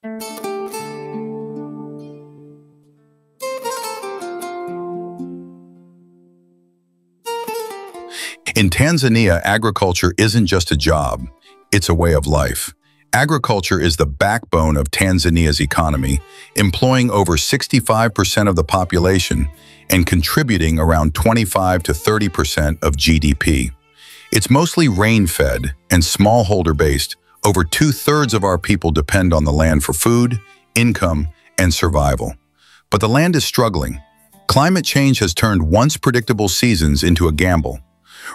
In Tanzania, agriculture isn't just a job, it's a way of life. Agriculture is the backbone of Tanzania's economy, employing over 65% of the population and contributing around 25 to 30% of GDP. It's mostly rain-fed and smallholder-based. Over two-thirds of our people depend on the land for food, income, and survival. But the land is struggling. Climate change has turned once predictable seasons into a gamble.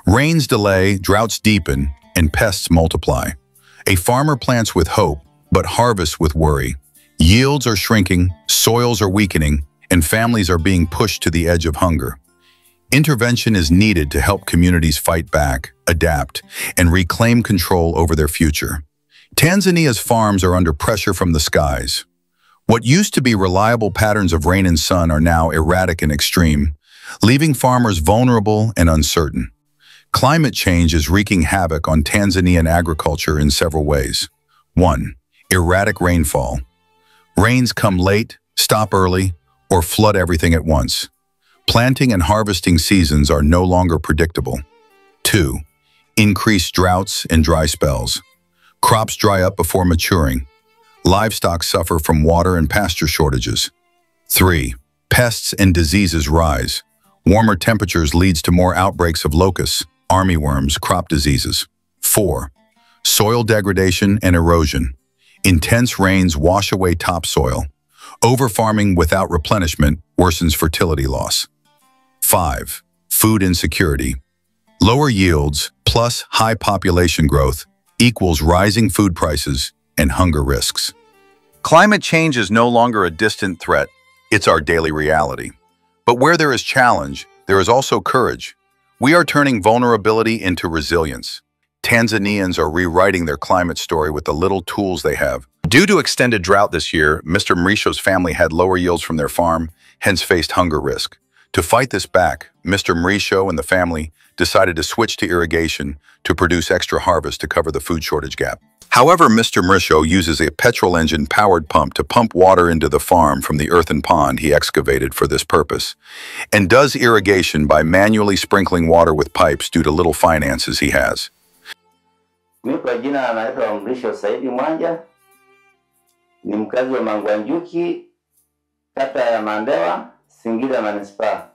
Rains delay, droughts deepen, and pests multiply. A farmer plants with hope, but harvests with worry. Yields are shrinking, soils are weakening, and families are being pushed to the edge of hunger. Intervention is needed to help communities fight back, adapt, and reclaim control over their future. Tanzania's farms are under pressure from the skies. What used to be reliable patterns of rain and sun are now erratic and extreme, leaving farmers vulnerable and uncertain. Climate change is wreaking havoc on Tanzanian agriculture in several ways. 1. Erratic rainfall. Rains come late, stop early, or flood everything at once. Planting and harvesting seasons are no longer predictable. 2. Increased droughts and dry spells. Crops dry up before maturing. Livestock suffer from water and pasture shortages. 3. Pests and diseases rise. Warmer temperatures leads to more outbreaks of locusts, armyworms, crop diseases. 4. Soil degradation and erosion. Intense rains wash away topsoil. Overfarming without replenishment worsens fertility loss. 5. Food insecurity. Lower yields plus high population growth equals rising food prices and hunger risks. Climate change is no longer a distant threat, it's our daily reality. But where there is challenge, there is also courage. We are turning vulnerability into resilience. Tanzanians are rewriting their climate story with the little tools they have. Due to extended drought this year, Mr. Mrisho's family had lower yields from their farm, hence faced hunger risk. To fight this back, Mr. Mrisho and the family decided to switch to irrigation to produce extra harvest to cover the food shortage gap. However, Mr. Mrisho uses a petrol engine-powered pump to pump water into the farm from the earthen pond he excavated for this purpose, and does irrigation by manually sprinkling water with pipes due to little finances he has. Mimi kwa jina anaitwa Mrisho Saidi Mwanja, ni mkazi wa Mangwanjuki, kata ya Mandewa, Singida Manispaa.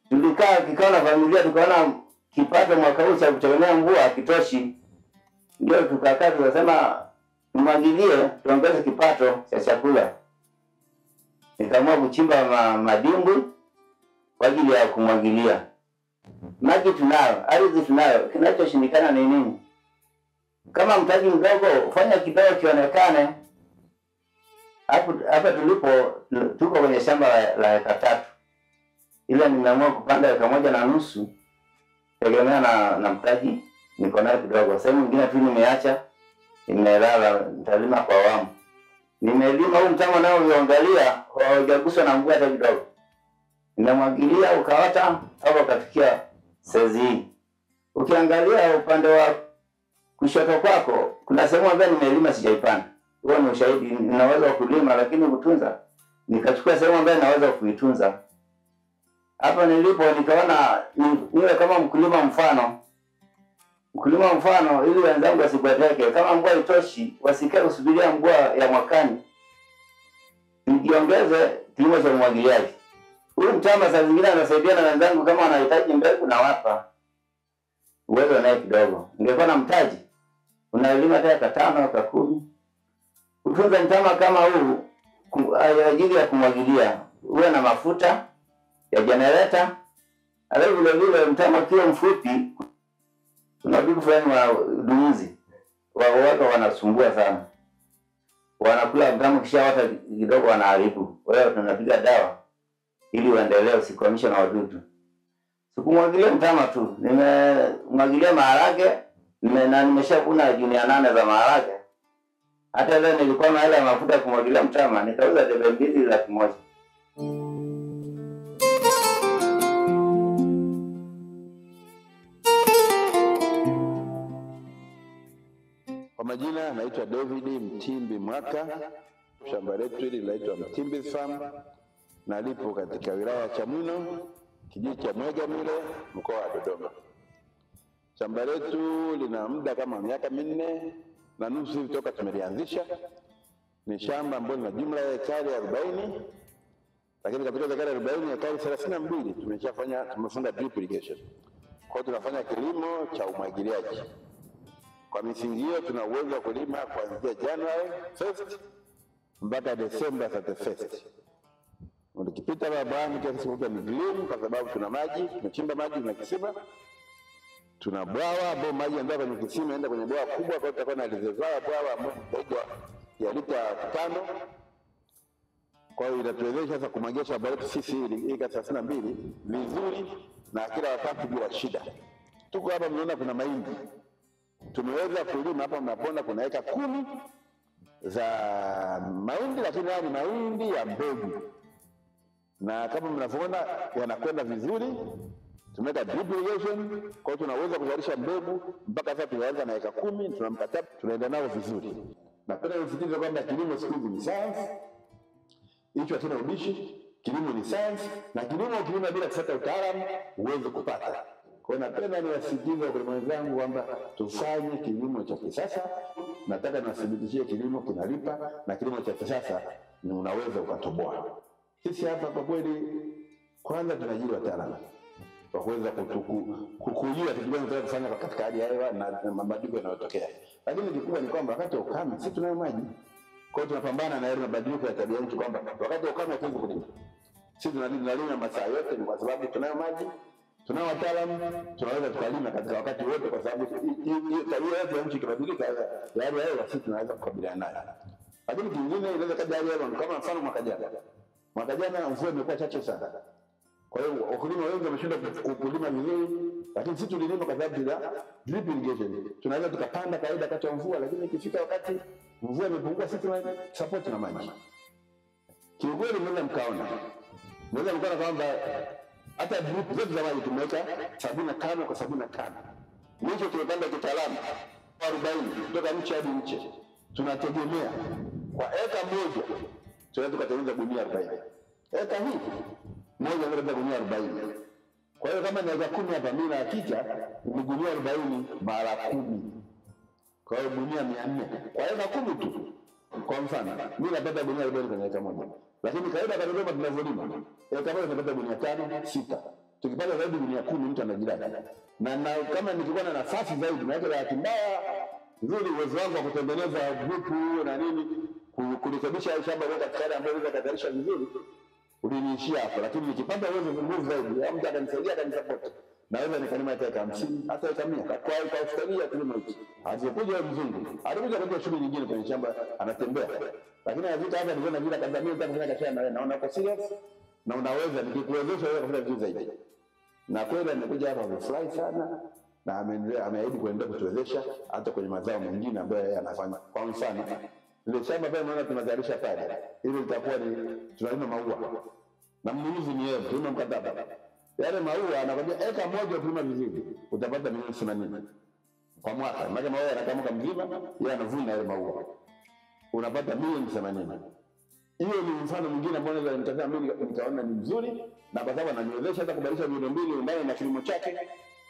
Tulikaa kikao na familia tukaona kipato mwaka huu cha kutegemea mvua hakitoshi. Ndio tukakaa tukasema tumwagilie tuongeze kipato cha chakula. Nikaamua kuchimba madimbwi kwa ajili ya kumwagilia. Maji tunayo, ardhi tunayo, kinachoshindikana ni nini? Kama mtaji mdogo, ufanya kidogo kionekane. Hapa tulipo tuko kwenye shamba la eka 3. Ila nimeamua kupanda eka 1.5 tegemea na mtaji niko nayo kidogo. Sehemu nyingine tu nimeacha, nimelala, nitalima kwa awamu. Nimelima huu mtama nao unaangalia haujaguswa na mvua hata kidogo. Ninamwagilia ukaota hapo kafikia saizi hii. Ukiangalia upande wa kushoto kwako kuna sehemu ambayo nimelima sijaipanda. Huo ni ushahidi, ninaweza kulima lakini kutunza nikachukua sehemu ambayo naweza kuitunza. Hapa nilipo nikaona niwe kama mkulima mfano. Mkulima mfano ili wenzangu wasipoteke. Kama mvua itoshi, wasikae kusubiria mvua ya mwakani. Nijiongeze kilimo cha umwagiliaji. Huyu mtama saa zingine anasaidia na wenzangu kama wanahitaji mbegu na wapa. Uwezo naye kidogo. Ningekuwa na mtaji, unalima hata eka 5, eka 10. Kutunza mtama kama huu ajili ya kumwagilia, uwe na mafuta ya generator. Alafu vile vile mtama kiwa mfupi, unadudu fulani wa dumizi. Wao wanasumbua sana. Wanakula mtama kisha hata kidogo wanaharibu. Kwa hiyo tunapiga dawa ili uendelee usikwamishe na wadudu. Sikumwagilia mtama tu, nimemwagilia maharage, nimeshavuna gunia 8 za maharage. Hata leo nilikuwa na hela ya mafuta kumwagilia mtama, nikauza debe 2,100,000. Kwa majina naitwa naitwa David Mtimbi Mwaka. Shamba letu hili linaitwa Mtimbi Farm na lipo katika wilaya ya Chamwino, kijiji cha Mwegamile, mkoa wa Dodoma. Shamba letu lina muda kama miaka 4.5 hivi toka tumelianzisha. Ni shamba ambalo lina jumla ya ekari 40, lakini katika ekari 40 ekari 32 tumefunga drip irrigation. Kwa tunafanya kilimo cha umwagiliaji. Kwa misingi hiyo tuna uwezo wa kulima kuanzia January 1st mpaka December 31st. Ukipita barabarani kiasi kikubwa ni green kwa sababu tuna maji, tumechimba maji na kisima. Tuna bwawa ambao maji yanatoka kwenye kisima yanaenda kwenye bwawa kubwa, kwa tutakuwa na reservoir bwawa ambao ya lita 5. Kwa hiyo inatuwezesha sasa kumwagia shamba letu sisi hili eka 32 vizuri na kila wakati bila shida. Tuko hapa mnaona kuna mahindi. Tumeweza kulima hapa, mnapoona kuna eka 10 za mahindi, lakini haya ni mahindi ya mbegu. Na kama mnavyoona yanakwenda vizuri. Tumeweka drip irrigation, kwa hiyo tunaweza kuzalisha mbegu mpaka sasa tunaanza na eka 10, tuna mkataba tunaenda nao vizuri. Napenda kusisitiza kwamba kilimo siku hizi ni science. Hicho tena ubishi, kilimo ni science na kilimo bila kufuata utaalamu huwezi kupata. Kwa hiyo napenda niwasisitize wakulima wenzangu kwamba tufanye kilimo cha kisasa. Nataka niwathibitishie kilimo kinalipa na kilimo cha kisasa ni unaweza ukatoboa. Sisi hapa kwa kweli kwanza tunajiri wataalamu kwa kuweza kukujua kitu gani tunataka kufanya katika hali ya hewa na mabadiliko yanayotokea. Lakini kikubwa ni kwamba wakati wa ukame sisi tunayo maji. Kwa hiyo tunapambana na yale mabadiliko ya tabia nchi kwamba wakati wa ukame hatuwezi kulima. Sisi tunalima masaa yote ni kwa sababu tunayo maji, tunao wataalamu, tunaweza tukalima katika wakati wote kwa sababu hiyo tabia ya nchi ikibadilika ya hali ya hewa sisi tunaweza kukabiliana nayo. Lakini kingine inaweza kaja hali ya hewa kama mfano mwaka jana. Mwaka jana mvua imekuwa chache sana. Kwa hiyo wakulima wengi wameshinda kulima vizuri, lakini sisi tulilima kwa sababu ya drip irrigation. Tunaweza tukapanda kawaida wakati wa mvua, lakini ikifika wakati mvua imepungua sisi tuna support na maji. Kiukweli mnaweza mkaona kwamba hata drip zetu za maji tumeweka 75 kwa 75. Mwisho tumepanda kitaalamu 40 kutoka nchi hadi nchi. Tunategemea kwa eka moja tunaweza kutengeneza gunia 40. Eka hii moja inaweza gunia 40. Kwa hiyo kama ni eka 10 hapa mimi na hakika ni gunia 40 mara 10. Kwa hiyo gunia 400. Kwa eka 10 tu. Kwa mfano, mimi napata gunia 40 kwenye eka moja. Lakini kawaida kwa Dodoma tunavyolima, eka moja tunapata gunia 5, 6. Tukipata zaidi gunia 10 mtu anajirani. Na kama nikikuwa na nafasi zaidi na bahati mbaya nzuri uwezo wangu wa kutengeneza grupu na nini kurekebisha shamba lote katika hali ambayo inaweza kuzalisha vizuri uliniishia hapo. Lakini nikipata uwezo nguvu zaidi au mtu atanisaidia atanisupport, naweza nikalima eka 50 hata eka 100 kwa kufikiria kilimo hiki. Hajakuja mzungu alikuja kwa shughuli nyingine kwenye shamba anatembea, lakini anafika hapa ndio vile kadhaa mimi nataka kufanya kazi na naona uko serious na unaweza nikikuwezesha wewe kufanya vizuri zaidi. Na kweli amekuja hapa amefurahi sana na ameahidi kuendelea kutuwezesha hata kwenye mazao mengine ambayo yeye anafanya. Kwa mfano ile shamba pale unaona tunazalisha pale, ile litakuwa ni tunalima maua na mnunuzi ni yeye, tuna mkataba. Yale maua anakwambia eka moja ukilima vizuri utapata milioni 80 kwa mwaka. Maana maua yanakamka mzima, yeye anavuna yale maua, unapata milioni 80. Hiyo ni mfano mwingine ambao naweza nitazama mimi nikaona ni mzuri, na kwa sababu ananiwezesha hata kubadilisha miundombinu ndani na kilimo chake.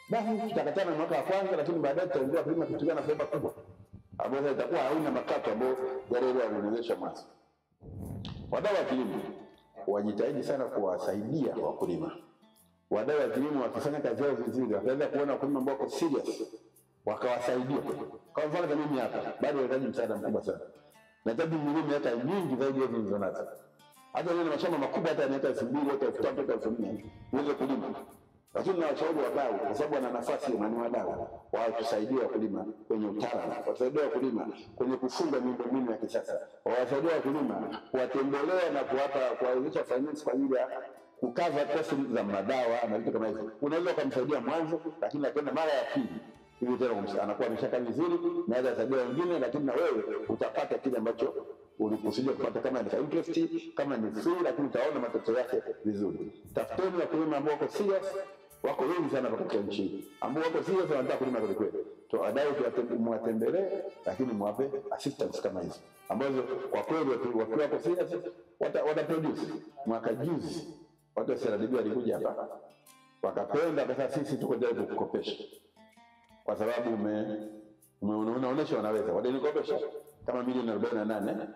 Basi tutakatana mwaka wa kwanza, lakini baadaye tutaendelea kulima kitu gani na faida kubwa ambayo itakuwa hauna makato ambayo yale yanawezesha mwanzo. Wadau wa kilimo wajitahidi sana kuwasaidia wakulima. Wadau wa kilimo wakifanya kazi yao vizuri, wataweza kuona wakulima ambao wako serious, wakawasaidia. Kwa mfano kama mimi hapa, bado nahitaji msaada mkubwa sana. Nahitaji milima hata nyingi zaidi ya hizo nazo. Hata ile mashamba makubwa hata yanaweza 2000 hata 3000 hata 4000 uweze kulima. Lakini na washauri wadau kwa sababu wana nafasi na ni wadau, wao tusaidie wakulima kwenye utaalamu, wasaidie wakulima kwenye kufunga miundombinu ya kisasa, wasaidie wakulima kuwatembelea na kuwawezesha finance kwa ajili ya kukava cost za madawa na vitu kama hivyo. Unaweza kumsaidia mwanzo, lakini akienda mara ya pili hivi tena anakuwa ameshaka vizuri na anaweza kusaidia wengine, lakini na wewe utapata kile ambacho ulikusudia kupata, kama ni interest, kama ni free, lakini utaona matokeo yake vizuri. Tafuteni wakulima ambao wako serious, wako wengi sana katika nchi, ambao wako serious wanataka kulima kweli kweli. Adai muwatembelee, lakini mwape assistance kama hizo ambazo kwa kweli wakiwa kwa serious wata produce. Mwaka juzi watu wa CRDB walikuja hapa wakapenda, kwa sababu sisi tuko tayari kukopesha, kwa sababu unaonesha wanaweza. Walinikopesha kama milioni 48.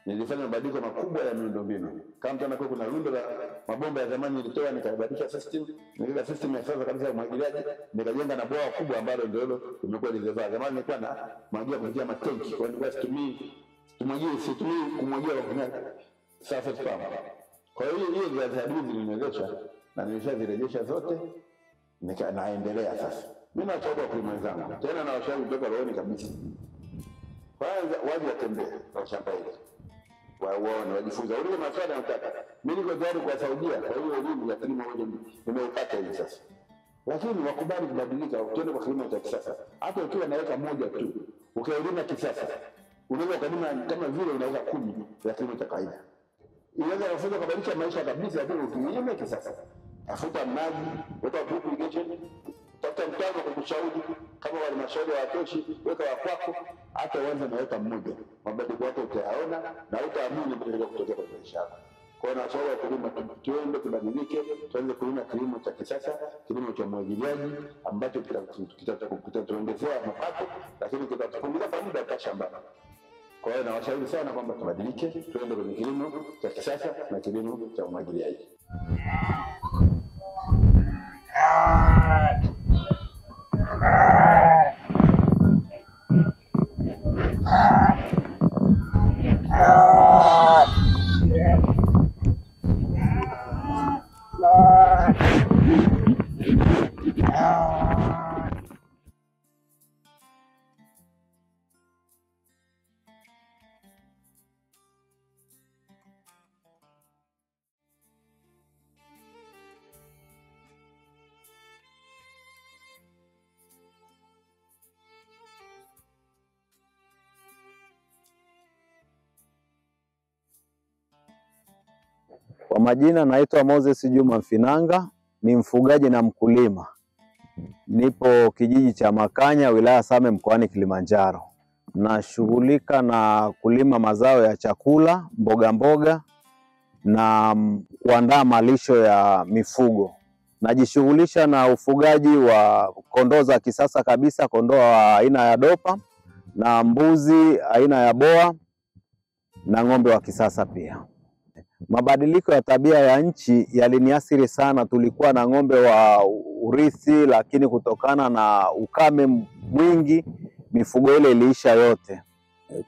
Nilifanya mabadiliko makubwa ya miundombinu. Kama mtana kwa kuna rundo la mabomba ya zamani nilitoa, nikabadilisha system, nikaweka system ya sasa kabisa ya umwagiliaji, nikajenga na bwawa kubwa ambalo ndio hilo limekuwa lilivaa. Zamani nilikuwa na maji kupitia matenki, kwa nilikuwa situmii kumwagia kwa kutumia surface pump. Kwa hiyo za zaidi ziliniwezesha na nimeshazirejesha zote, naendelea sasa. Mimi nachagua kwa mwenzangu. Tena na washauri kutoka rohoni kabisa. Kwanza waje watembee kwa shamba hili. Waone, wajifunze. Ule maswala nataka. Mimi niko tayari kuwasaidia. Kwa hiyo elimu ya kilimo moja nimeipata hivi sasa. Lakini wakubali kubadilika, tuende kwa kilimo cha kisasa. Hata ukiwa naweka moja tu, ukaelima kisasa, unaweza kulima kama vile unaweza 10 ya kilimo cha kawaida. Inaweza kufanya kubadilisha maisha kabisa, lakini ukilima kisasa. Tafuta maji, weka drip irrigation, tafuta mtaji kwa kushauri kama halmashauri hawatoshi, weka wa kwako, hata uanze na weka mmoja. Mabadiliko yako utayaona na utaamini bila kutokea kwa maisha yako. Kwa hiyo nashauri wakulima tuende tubadilike, tuanze kulima kilimo cha kisasa, kilimo cha umwagiliaji ambacho kitatuongezea mapato, lakini kitatupunguza kwa muda kwa shamba. Kwa hiyo nawashauri sana kwamba tubadilike, tuende kwenye kilimo cha kisasa na kilimo cha umwagiliaji. Kwa majina naitwa Moses Juma Mfinanga, ni mfugaji na mkulima. Nipo kijiji cha Makanya, wilaya Same, mkoani Kilimanjaro. Nashughulika na kulima mazao ya chakula, mboga na kuandaa malisho ya mifugo. Najishughulisha na ufugaji wa kondoo za kisasa kabisa, kondoo wa aina ya dopa, na mbuzi aina ya boa, na ng'ombe wa kisasa pia. Mabadiliko ya tabia ya nchi yaliniathiri sana. Tulikuwa na ng'ombe wa urithi, lakini kutokana na ukame mwingi mifugo ile iliisha yote.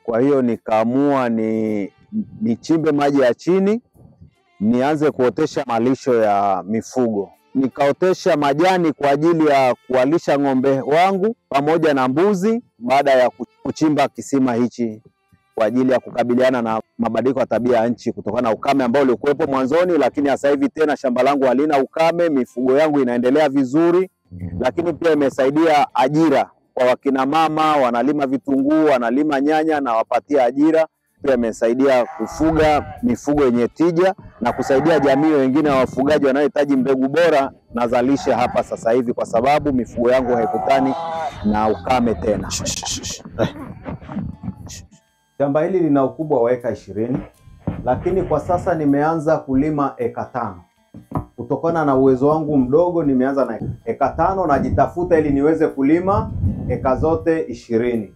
Kwa hiyo nikaamua nichimbe maji ya chini, nianze kuotesha malisho ya mifugo. Nikaotesha majani kwa ajili ya kuwalisha ng'ombe wangu pamoja na mbuzi, baada ya kuchimba kisima hichi kwa ajili ya kukabiliana na mabadiliko ya tabia ya nchi kutokana na ukame ambao ulikuwepo mwanzoni, lakini sasa hivi tena shamba langu halina ukame, mifugo yangu inaendelea vizuri. Lakini pia imesaidia ajira kwa wakina mama, wanalima vitunguu, wanalima nyanya, na wapatia ajira. Pia imesaidia kufuga mifugo yenye tija na kusaidia jamii wengine wa wafugaji wanaohitaji mbegu bora nazalisha hapa sasa hivi, kwa sababu mifugo yangu haikutani na ukame tena. Shamba hili lina ukubwa wa eka 20, lakini kwa sasa nimeanza kulima eka 5. Kutokana na uwezo wangu mdogo nimeanza na eka 5, najitafuta ili niweze kulima eka zote 20.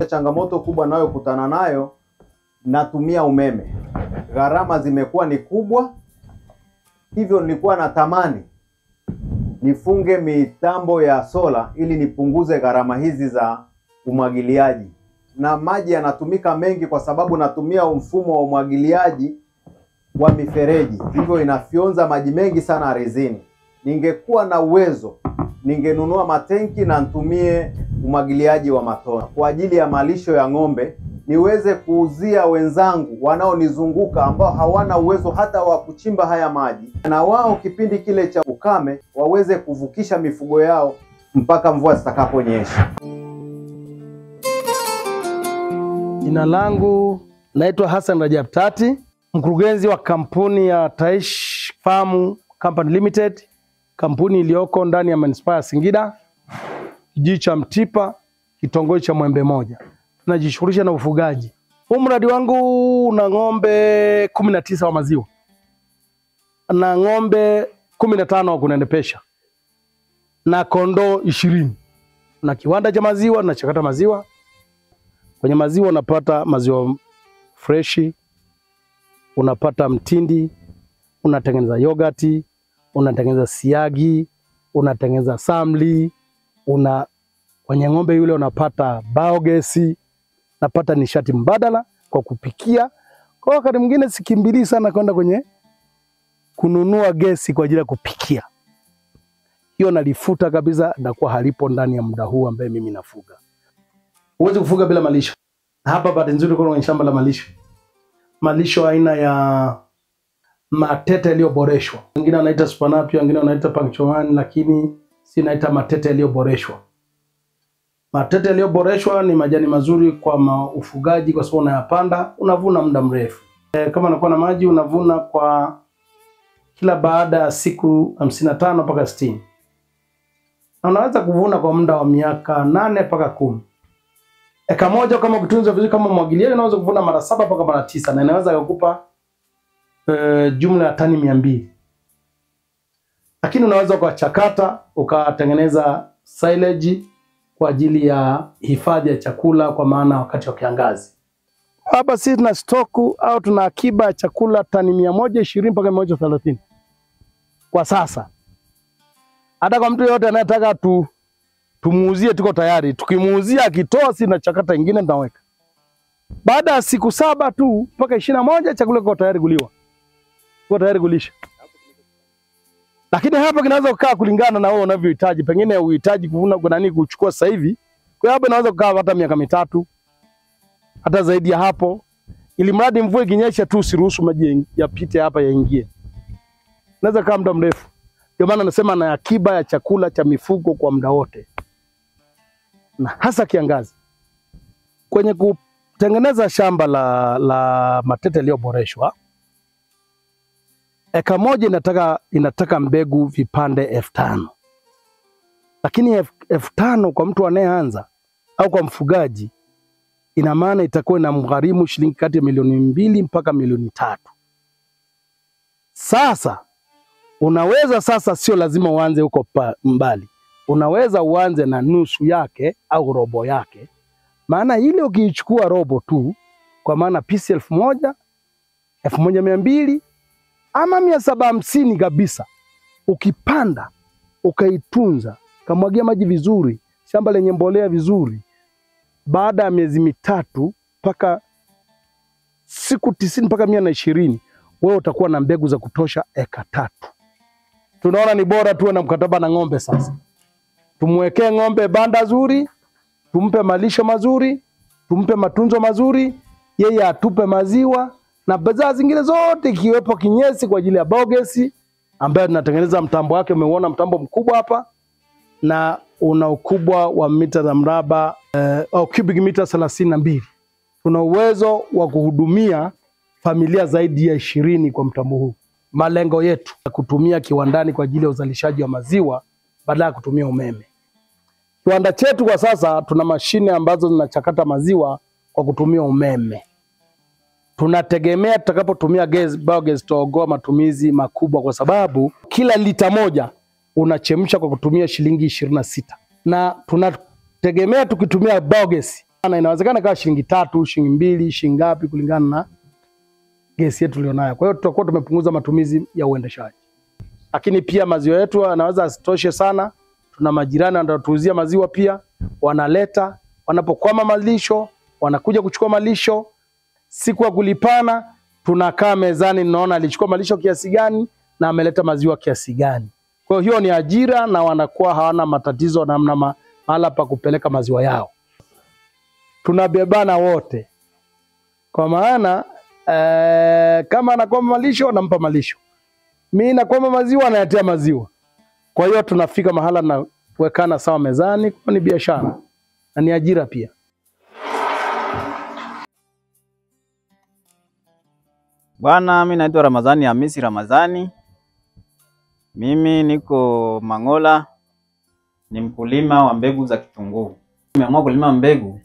Changamoto kubwa nayo kutana nayo, natumia umeme. Gharama zimekuwa ni kubwa, hivyo nilikuwa natamani nifunge mitambo ya sola ili nipunguze gharama hizi za umwagiliaji. Na maji yanatumika mengi kwa sababu natumia mfumo wa umwagiliaji wa mifereji, hivyo inafyonza maji mengi sana ardhini. Ningekuwa na uwezo, ningenunua matenki na nitumie umwagiliaji wa matone kwa ajili ya malisho ya ng'ombe, niweze kuuzia wenzangu wanaonizunguka ambao hawana uwezo hata wa kuchimba haya maji, na wao kipindi kile cha ukame waweze kuvukisha mifugo yao mpaka mvua zitakaponyesha. Jina langu naitwa Hassan Rajab Tati, mkurugenzi wa kampuni ya Taish Farm Company Limited, kampuni iliyoko ndani ya manispaa ya Singida, kijiji cha Mtipa, kitongoji cha Mwembe Moja. Tunajishughulisha na ufugaji. Huu mradi wangu una ng'ombe 19 wa maziwa na ng'ombe 15 wa kunenepesha na kondoo 20. Na kiwanda cha maziwa, tunachakata maziwa. Kwenye maziwa unapata maziwa freshi, unapata mtindi, unatengeneza yogurt, unatengeneza siagi, unatengeneza samli, kwenye ng'ombe yule unapata biogas, napata nishati mbadala kwa kupikia. Kwa wakati mwingine sikimbilii sana kwenda kwenye kununua gesi kwa ajili ya kupikia. Hiyo nalifuta kabisa, na kwa halipo ndani ya muda huu ambaye mimi nafuga. Huwezi kufuga bila malisho. Hapa bahati nzuri kuna shamba la malisho. Malisho aina ya matete yaliyoboreshwa. Wengine wanaita Spanapia, wengine wanaita Punctuan, lakini si naita matete yaliyoboreshwa. Matete yaliyoboreshwa ni majani mazuri kwa ufugaji kwa sababu unayapanda, unavuna muda mrefu. Kama unakuwa na maji unavuna kwa kila baada ya siku 55 mpaka 60. Na unaweza kuvuna kwa muda wa miaka 8 mpaka 10. Eka moja kama kutunza vizuri kama mwagiliaji unaweza kuvuna mara 7 mpaka mara 9 na inaweza kukupa jumla ya tani 200. Lakini unaweza kuchakata ukatengeneza silage kwa ajili ya hifadhi ya chakula kwa maana wakati wa kiangazi. Hapa sisi tuna stoku au tuna akiba ya chakula tani 120 mpaka 130. Kwa sasa. Hata kwa mtu yote anayetaka tumuuzie tuko tayari. Tukimuuzia akitoa sisi na chakata nyingine tunaweka. Baada ya siku 7 tu mpaka 21 chakula kiko tayari kuliwa. Kiko tayari kulisha. Lakini hapa kinaweza kukaa kulingana na wewe unavyohitaji. Pengine uhitaji kuvuna kwa nani kuchukua sasa hivi. Kwa hapa inaweza kukaa hata miaka 3. Hata zaidi ya hapo. Ili mradi mvua ikinyesha tu usiruhusu maji yapite hapa yaingie. Naweza kaa muda mrefu. Ndio maana nasema na akiba ya chakula cha mifugo kwa muda wote. Na hasa kiangazi. Kwenye kutengeneza shamba la matete yaliyoboreshwa, eka moja inataka mbegu vipande 5000. Lakini 5000 kwa mtu anayeanza au kwa mfugaji ina maana itakuwa na mgharimu shilingi kati ya milioni 2 mpaka milioni 3. Sasa unaweza sio lazima uanze huko mbali. Unaweza uanze na nusu yake au robo yake. Maana ile ukiichukua robo tu kwa maana pisi 1000, 1200 ama 750 kabisa. Ukipanda, ukaitunza, kamwagia maji vizuri, shamba lenye mbolea vizuri. Baada ya miezi 3 mpaka siku 90 mpaka 120, wewe utakuwa na mbegu za kutosha eka 3. Tunaona ni bora tuwe na mkataba na ng'ombe sasa. Tumwekee ng'ombe banda zuri, tumpe malisho mazuri, tumpe matunzo mazuri, yeye atupe maziwa na bidhaa zingine zote ikiwepo kinyesi kwa ajili ya biogas ambayo tunatengeneza mtambo wake. Umeona mtambo mkubwa hapa na una ukubwa wa mita za mraba au cubic mita 32. Tuna uwezo wa kuhudumia familia zaidi ya 20 kwa mtambo huu. Malengo yetu kutumia kiwandani kwa ajili ya uzalishaji wa maziwa badala ya kutumia umeme. Kiwanda chetu kwa sasa tuna mashine ambazo zinachakata maziwa kwa kutumia umeme. Tunategemea tutakapotumia biogas tutaogoa matumizi makubwa kwa sababu kila lita moja unachemsha kwa kutumia shilingi 26. Na tunategemea tukitumia biogas na inawezekana kama shilingi 3, shilingi 2, shilingi ngapi kulingana na gesi yetu tulionayo. Kwa hiyo tutakuwa tumepunguza matumizi ya uendeshaji. Lakini pia maziwa yetu yanaweza asitoshe sana. Tuna majirani wanatuuzia maziwa pia, wanaleta, wanapokwama malisho, wanakuja kuchukua malisho. Siku ya kulipana, tunakaa mezani, naona alichukua malisho kiasi gani na ameleta maziwa kiasi gani. Kwa hiyo ni ajira na wanakuwa hawana matatizo namna mahala pa kupeleka maziwa yao. Tunabebana wote. Kwa maana kama anakwama malisho nampa malisho. Mimi nakwama maziwa nayatia maziwa. Kwa hiyo tunafika mahala na kuwekana sawa mezani, kwa ni biashara na ni ajira pia. Bwana, mimi naitwa Ramadhani Hamisi Ramadhani. Mimi niko Mangola, ni mkulima wa mbegu za kitunguu. Nimeamua kulima mbegu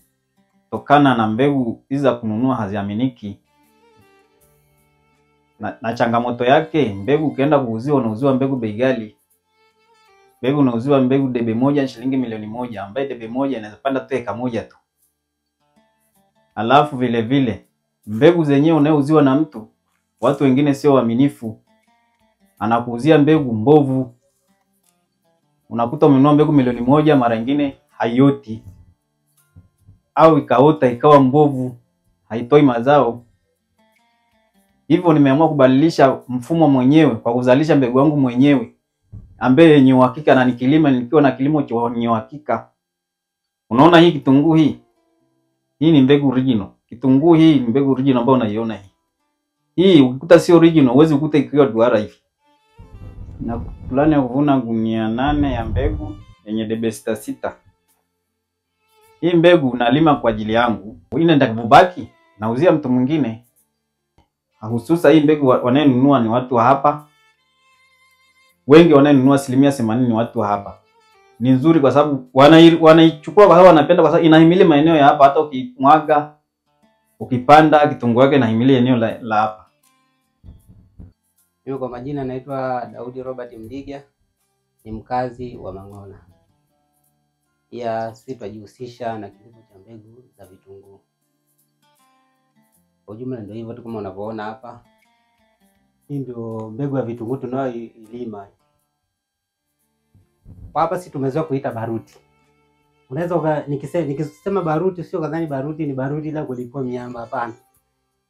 tokana na mbegu hizi za kununua haziaminiki. Na changamoto yake, mbegu ukienda kuuziwa unauziwa mbegu bei ghali. Mbegu unauziwa mbegu debe moja shilingi milioni 1, ambaye debe moja inaweza panda tu eka moja tu. Alafu vile vile mbegu zenyewe unauziwa na mtu, watu wengine sio waaminifu. Anakuuzia mbegu mbovu. Unakuta umenunua mbegu milioni 1, mara nyingine haioti. Au ikaota ikawa mbovu, haitoi mazao. Hivyo nimeamua kubadilisha mfumo mwenyewe kwa kuzalisha mbegu yangu mwenyewe, ambaye yenye uhakika na nikilima nikiwa na kilimo chenye uhakika. Unaona hii kitunguu hii? Hii ni mbegu original. Kitunguu hii ni mbegu original ambayo unaiona hii. Hii ukikuta si original, huwezi kukuta ikiwa duara hivi. Na plani ya kuvuna gunia 8 ya mbegu yenye debe 6. Hii mbegu nalima kwa ajili yangu. Ile nitakapobaki nauzia mtu mwingine. Hususa hii mbegu wanayenunua ni watu wa hapa. Wengi wanayenunua 80% ni watu wa hapa. Ni nzuri kwa sababu wanaichukua kwa sababu wanapenda, kwa sababu inahimili maeneo ya hapa. Hata ukimwaga ukipanda kitunguu yake inahimili eneo la hapa. Mimi kwa majina naitwa Daudi Robert Mdiga, ni mkazi wa Mang'ola. Pia sisi tunajihusisha na kilimo cha mbegu za vitunguu. Kwa jumla ndio hivyo tu kama unavyoona hapa. Hii ndio mbegu ya vitunguu tunayoilima. Hapa sisi tumezoea kuita baruti. Unaweza nikisema baruti sio kadhani baruti ni baruti la kulipua miamba, hapana.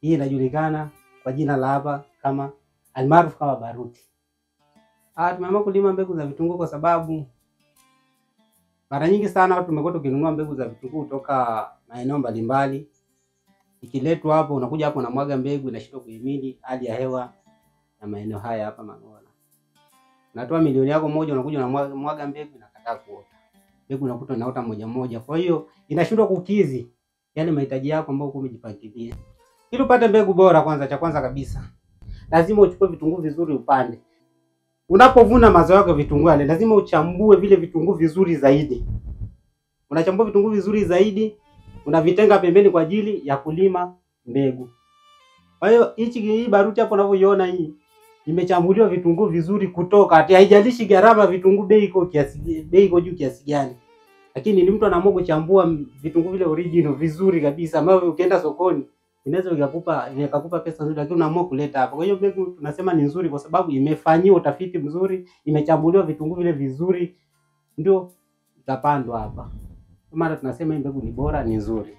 Hii inajulikana kwa jina la hapa kama almaarufu kama baruti. Tumeamua kulima mbegu za vitunguu kwa sababu mara nyingi sana watu tumekuwa tukinunua mbegu za vitunguu kutoka maeneo mbalimbali. Ikiletwa hapo, unakuja hapo na mwaga mbegu, inashindwa kuhimili hali ya hewa na maeneo haya hapa Mang'ola. Unatoa milioni yako moja, unakuja na mwaga mbegu, inakataa kuota. Mbegu unakuta inaota moja moja. Kwa hiyo inashindwa kukizi yale mahitaji yako ambayo uko umejipangilia. Ili upate mbegu bora, cha kwanza kabisa lazima uchukue vitunguu vizuri upande. Unapovuna mazao yako vitunguu yale, lazima uchambue vile vitunguu vizuri zaidi. Unachambua vitunguu vizuri zaidi, unavitenga pembeni kwa ajili ya kulima mbegu. Kwa hiyo hii baruti hapo unavyoiona hii imechambuliwa vitunguu vizuri kutoka, haijalishi gharama vitunguu bei iko juu kiasi gani. Lakini ni mtu anaamua kuchambua vitunguu vile original vizuri kabisa, ambavyo ukienda sokoni inaweza ikakupa pesa nzuri, lakini unaamua kuleta hapa. Kwa hiyo mbegu tunasema ni nzuri kwa sababu imefanyiwa utafiti mzuri, imechambuliwa vitunguu vile vizuri, ndio ikapandwa hapa. Maana tunasema hii mbegu ni bora, ni nzuri.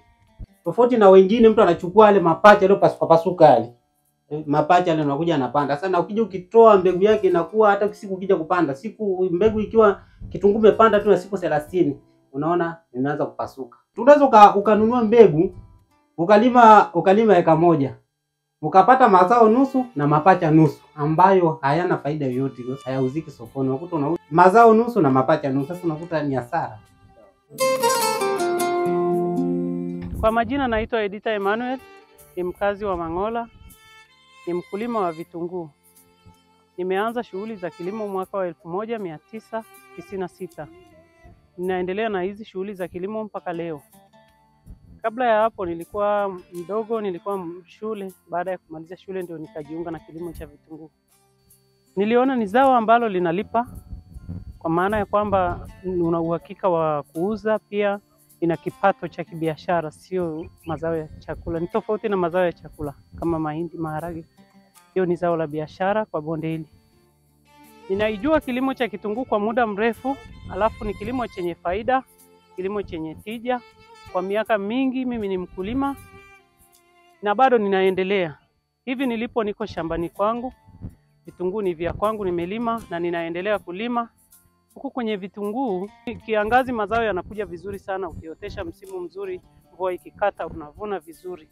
Tofauti na wengine, mtu anachukua yale mapacha yale pasuka yale. Mapacha yale unakuja anapanda. Sasa na ukija ukitoa mbegu yake inakuwa, hata siku ukija kupanda, mbegu ikiwa kitunguu imepanda tu na siku 30, unaona imeanza kupasuka. Tunaweza ukanunua mbegu ukalima eka moja, ukapata mazao nusu na mapacha nusu, ambayo hayana faida yoyote, hayauziki sokoni. Unakuta unauza mazao nusu na mapacha nusu, sasa unakuta ni hasara. Kwa majina naitwa Edita Emmanuel, ni mkazi wa Mang'ola, ni mkulima wa vitunguu. Nimeanza shughuli za kilimo mwaka wa 1996. Ninaendelea na hizi shughuli za kilimo mpaka leo. Kabla ya hapo nilikuwa mdogo, nilikuwa shule. Baada ya kumaliza shule ndio nikajiunga na kilimo cha vitunguu. Niliona ni zao ambalo linalipa, kwa maana ya kwamba una uhakika wa kuuza, pia ina kipato cha kibiashara, sio mazao ya chakula. Ni tofauti na mazao ya chakula kama mahindi, maharage. Hiyo ni zao la biashara kwa bonde hili. Ninaijua kilimo cha kitunguu kwa muda mrefu, alafu ni kilimo chenye faida, kilimo chenye tija. Kwa miaka mingi mimi ni mkulima na bado ninaendelea. Hivi niko shambani kwangu. Vitunguu ni vya kwangu, nimelima na ninaendelea kulima. Huku kwenye vitunguu, kiangazi mazao yanakuja vizuri sana, ukiotesha msimu mzuri, mvua ikikata unavuna vizuri.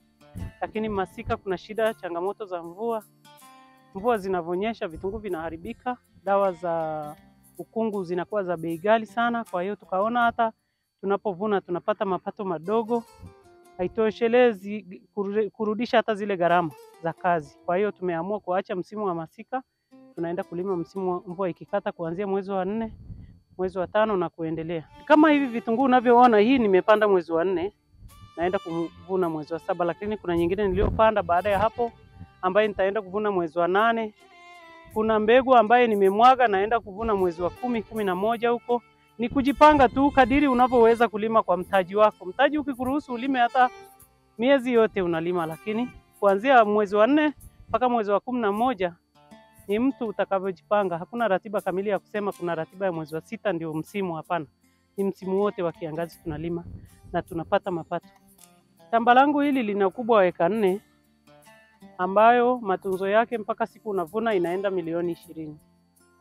Lakini masika kuna shida, changamoto za mvua. Mvua zinavonyesha vitunguu vinaharibika, dawa za ukungu zinakuwa za bei ghali sana. Kwa hiyo tukaona hata tunapovuna tunapata mapato madogo, haitoshelezi kurudisha hata zile gharama za kazi. Kwa hiyo tumeamua kuacha msimu wa masika, tunaenda kulima msimu wa mvua ikikata kuanzia mwezi wa 4 mwezi wa 5 na kuendelea. Kama hivi vitunguu unavyoona, hii nimepanda mwezi wa 4, naenda kuvuna mwezi wa 7, lakini kuna nyingine niliyopanda baada ya hapo ambaye nitaenda kuvuna mwezi wa 8. Kuna mbegu ambaye nimemwaga naenda kuvuna mwezi wa 10, 11 huko. Ni kujipanga tu kadiri unavyoweza kulima kwa mtaji wako. Mtaji ukikuruhusu ulime hata miezi yote unalima, lakini kuanzia mwezi wa 4 mpaka mwezi wa 11 ni mtu utakavyojipanga. Hakuna ratiba kamili ya kusema kuna ratiba ya mwezi wa 6 ndio msimu, hapana. Ni msimu wote wa kiangazi tunalima na tunapata mapato. Shamba langu hili lina ukubwa wa eka 4 ambayo matunzo yake mpaka siku unavuna inaenda milioni 20.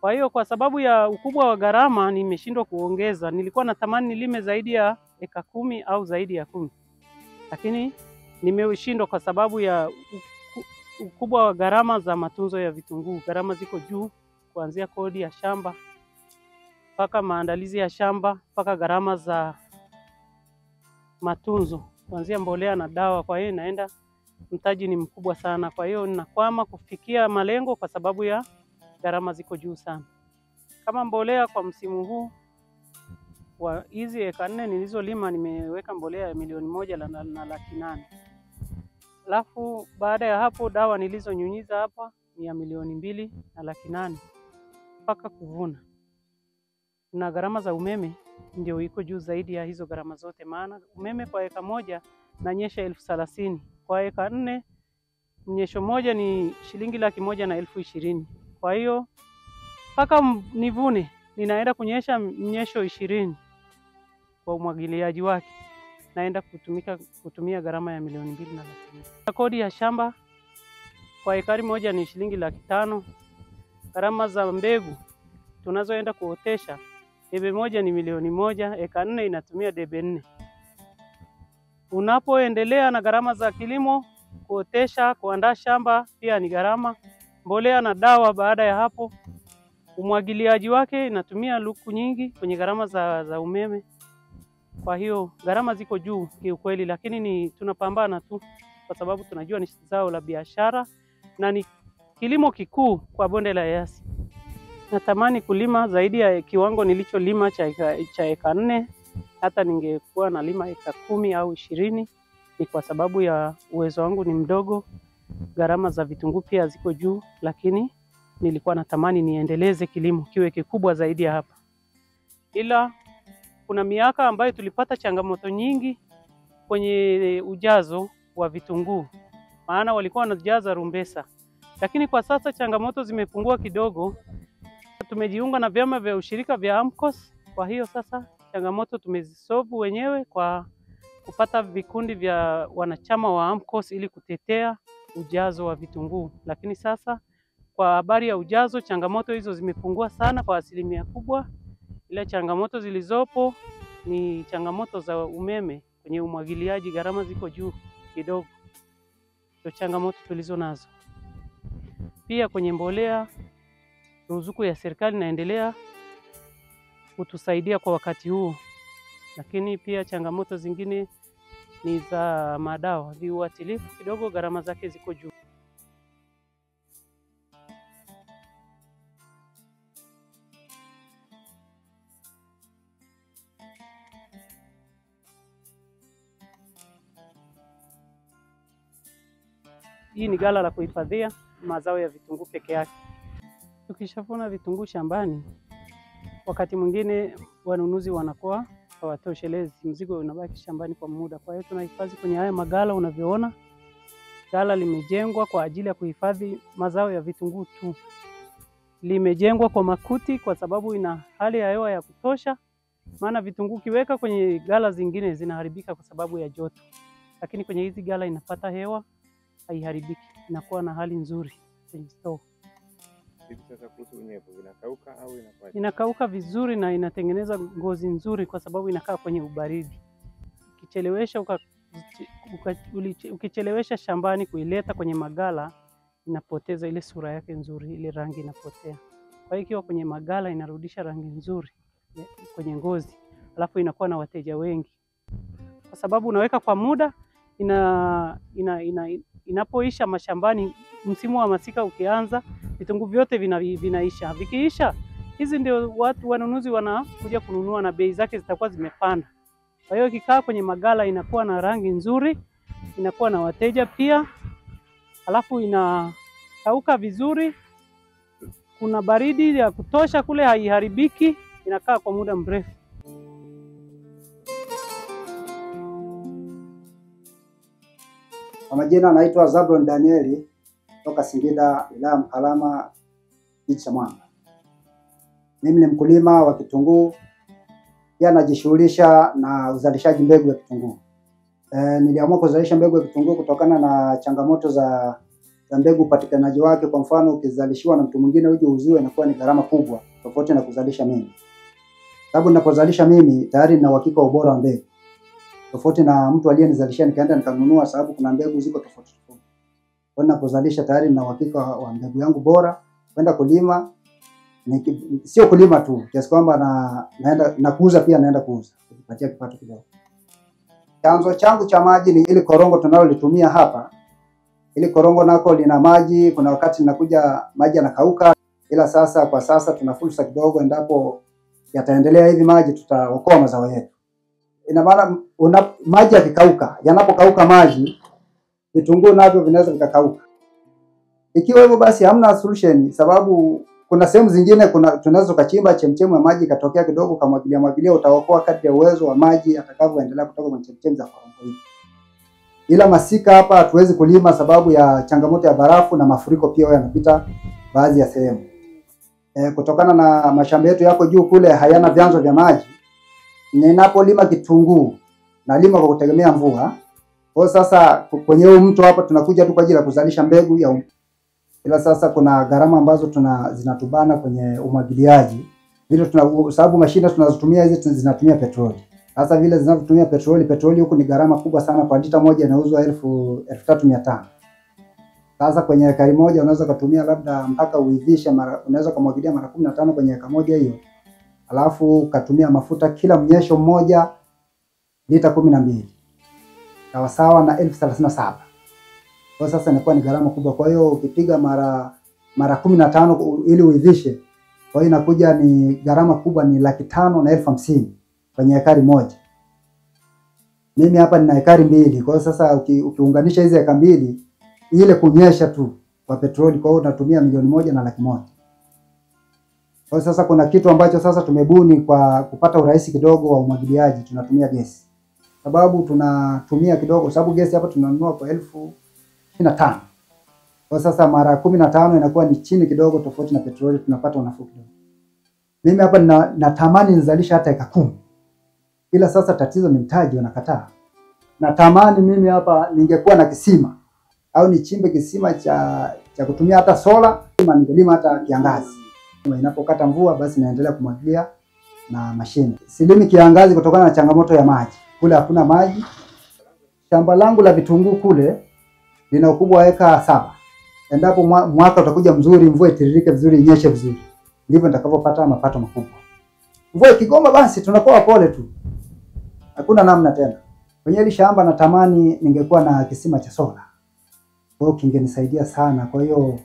Kwa hiyo kwa sababu ya ukubwa wa gharama nimeshindwa kuongeza. Nilikuwa natamani nilime zaidi ya eka 10 au zaidi ya 10. Lakini nimeshindwa kwa sababu ya ukubwa wa gharama za matunzo ya vitunguu. Gharama ziko juu, kuanzia kodi ya shamba mpaka maandalizi ya shamba mpaka gharama za matunzo, kuanzia mbolea na dawa. Kwa hiyo inaenda, mtaji ni mkubwa sana. Kwa hiyo ninakwama kufikia malengo kwa sababu ya gharama ziko juu sana. Kama mbolea kwa msimu huu wa hizi eka 4 nilizolima nimeweka mbolea ya milioni 1.8. Alafu baada ya hapo dawa nilizonyunyiza hapa ni ya milioni 2.8 mpaka kuvuna. Na gharama za umeme ndio iko juu zaidi ya hizo gharama zote, maana umeme kwa eka 1 nanyesha 30,000. Kwa eka 4 mnyesho moja ni shilingi 120,000. Kwa hiyo mpaka nivune ninaenda kunyesha mnyesho 20 kwa umwagiliaji wake. Naenda kutumia gharama ya milioni 2.8. Kodi ya shamba kwa ekari moja ni shilingi 500,000. Gharama za mbegu tunazoenda kuotesha, debe moja ni milioni 1, eka 4 inatumia debe 4. Unapoendelea na gharama za kilimo, kuotesha, kuandaa shamba pia ni gharama, mbolea na dawa. Baada ya hapo umwagiliaji wake inatumia luku nyingi kwenye gharama za umeme. Kwa hiyo gharama ziko juu kiukweli, lakini tunapambana tu kwa sababu tunajua ni zao la biashara na ni kilimo kikuu kwa bonde la Eyasi. Natamani kulima zaidi ya kiwango nilicholima cha eka 4. Hata ningekuwa nalima eka 10 au 20, ni kwa sababu ya uwezo wangu ni mdogo. Gharama za vitunguu pia ziko juu, lakini nilikuwa natamani niendeleze kilimo kiwe kikubwa zaidi ya hapa. Ila kuna miaka ambayo tulipata changamoto nyingi kwenye ujazo wa vitunguu, maana walikuwa wanajaza rumbesa. Lakini kwa sasa changamoto zimepungua kidogo. Tumejiunga na vyama vya ushirika vya AMCOS. Kwa hiyo sasa changamoto tumezisolve wenyewe kwa kupata vikundi vya wanachama wa AMCOS ili kutetea ujazo wa vitunguu. Lakini sasa kwa habari ya ujazo, changamoto hizo zimepungua sana kwa asilimia kubwa. Ile changamoto zilizopo ni changamoto za umeme kwenye umwagiliaji, gharama ziko juu kidogo. Ndio changamoto tulizo nazo. Pia kwenye mbolea, ruzuku ya serikali inaendelea kutusaidia kwa wakati huu. Lakini pia changamoto zingine ni za madawa, viuatilifu kidogo gharama zake ziko juu. Hii ni ghala la kuhifadhia mazao ya vitunguu peke yake. Tukishavuna vitunguu shambani, wakati mwingine wanunuzi wanakuwa hawatoshelezi, mzigo unabaki shambani kwa muda. Kwa hiyo tunahifadhi kwenye haya maghala unavyoona. Ghala limejengwa kwa ajili ya kuhifadhi mazao ya vitunguu tu. Limejengwa kwa makuti kwa sababu ina hali ya hewa ya kutosha, maana vitunguu kiweka kwenye ghala zingine zinaharibika kwa sababu ya joto. Lakini kwenye hizi ghala inapata hewa, haiharibiki, inakuwa na hali nzuri kwenye store. Hivi sasa kuhusu unyevu, inakauka au inakuwa? Inakauka vizuri na inatengeneza ngozi nzuri kwa sababu inakaa kwenye ubaridi. Ukichelewesha shambani kuileta kwenye maghala, inapoteza ile sura yake nzuri, ile rangi inapotea. Kwa hiyo ikiwa kwenye maghala inarudisha rangi nzuri kwenye ngozi, alafu inakuwa na wateja wengi. Kwa sababu unaweka kwa muda, inapoisha mashambani, msimu wa masika ukianza, vitunguu vyote vinaisha. Vikiisha, hizi ndio watu wanunuzi wanakuja kununua na bei zake zitakuwa zimepanda. Kwa hiyo ikikaa kwenye magala inakuwa na rangi nzuri, inakuwa na wateja pia, alafu inakauka vizuri, kuna baridi ya kutosha kule, haiharibiki, inakaa kwa muda mrefu. Kwa majina naitwa Zabron Danieli kutoka Singida, wilaya Mkalama, kijiji cha Mwanga. Mimi ni mkulima wa kitunguu, pia najishughulisha na uzalishaji mbegu ya kitunguu. Niliamua kuzalisha mbegu ya kitunguu kutokana na changamoto za mbegu, upatikanaji wake. Kwa mfano, ukizalishiwa na mtu mwingine uje uziwe, inakuwa ni gharama kubwa tofauti na kuzalisha mimi. Sababu ninapozalisha mimi tayari nina uhakika wa ubora wa mbegu, tofauti na mtu aliyenizalishia nikaenda nikanunua, sababu kuna mbegu ziko tofauti tofauti. Kwa hiyo ninapozalisha tayari nina uhakika wa mbegu yangu bora. Kwenda kulima, sio kulima tu, kiasi kwamba naenda kuuza pia, naenda kuuza kujipatia kipato kidogo. Chanzo changu cha maji ni ile korongo tunalolitumia hapa. Ile korongo nako lina maji, kuna wakati ninakuja maji yanakauka, ila sasa kwa sasa tuna fursa kidogo, endapo yataendelea hivi maji tutaokoa mazao yetu. Ina maana maji yakikauka, yanapokauka maji, vitunguu navyo vinaweza vikakauka. Ikiwa hivyo basi hamna solution, sababu kuna sehemu zingine tunaweza kuchimba chemchemu ya maji katokea kidogo, kama mwagilia utaokoa kadri ya uwezo wa maji atakavyoendelea kutoka kwenye chemchemu za korongo hii. Ila masika hapa hatuwezi kulima sababu ya changamoto ya barafu na mafuriko pia yanapita baadhi ya sehemu. Kutokana na mashamba yetu yako juu kule, hayana vyanzo vya maji. Ninapolima kitunguu nalima kwa kutegemea mvua. Kwa sasa kwenye huu mto hapa tunakuja tu kwa ajili ya kuzalisha mbegu ya ila sasa kuna gharama ambazo zinatubana kwenye umwagiliaji. Vile sababu mashine tunazotumia hizi zinatumia petroli. Sasa vile zinavyotumia petroli huku ni gharama kubwa sana, kwa lita moja inauzwa 1300. Sasa kwenye ekari moja unaweza kutumia labda mpaka uivishe unaweza kumwagilia mara 15 kwenye eka moja hiyo. Alafu katumia mafuta kila mnyesho mmoja lita 12. Sawa sawa na 1037. Kwa sasa inakuwa ni gharama kubwa. Kwa hiyo ukipiga mara 15 ili uivishe, kwa hiyo inakuja ni gharama kubwa, ni 500,000 na 50,000 kwenye ekari moja. Mimi hapa nina ekari 2. Kwa hiyo sasa ukiunganisha hizi eka 2 ile kunyesha tu kwa petroli, kwa hiyo unatumia 1,100,000. Kwa sasa kuna kitu ambacho sasa tumebuni kwa kupata urahisi kidogo wa umwagiliaji, tunatumia gesi. Sababu tunatumia kidogo, sababu gesi hapa tunanunua kwa 25,000. Kwa sasa mara 15 inakuwa ni chini kidogo, tofauti na petroli tunapata unafuu kidogo. Mimi hapa natamani nizalisha hata eka 10. Ila sasa tatizo ni mtaji, wanakataa. Natamani mimi hapa ningekuwa na kisima au nichimbe kisima cha kutumia hata sola, ningelima hata kiangazi. Inapokata mvua basi naendelea kumwagilia na mashine. Silimi kiangazi kutokana na changamoto ya maji. Kule hakuna maji. Shamba langu la vitunguu kule lina ukubwa wa eka 7. Endapo mwaka utakuja mzuri, mvua itiririke vizuri, inyeshe vizuri, ndivyo nitakapopata mapato makubwa. Mvua ikigoma basi tunakuwa pole tu, hakuna namna tena. Kwenye hili shamba natamani ningekuwa na kisima cha sola, kwa hiyo kingenisaidia sana. Kwa hiyo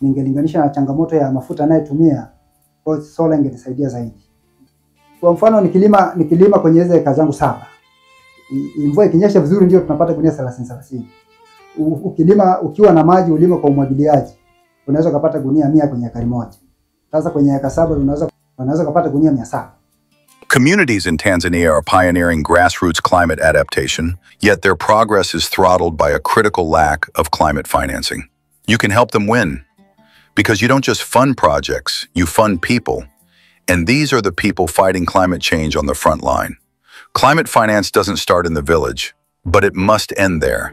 ningelinganisha na changamoto ya mafuta nayotumia, kwa hiyo sola ingenisaidia zaidi. Kwa mfano nikilima kwenye hizo eka zangu 7, mvua ikinyesha vizuri ndio tunapata gunia 30. Ukilima ukiwa na maji, ulima kwa umwagiliaji, unaweza kupata gunia 100 kwenye ekari moja. Sasa kwenye eka 7 unaweza kupata gunia 700. Communities in Tanzania are pioneering grassroots climate adaptation, yet their progress is throttled by a critical lack of climate financing. You can help them win, because you don't just fund projects, you fund people. And these are the people fighting climate change on the front line. Climate finance doesn't start in the village, but it must end there.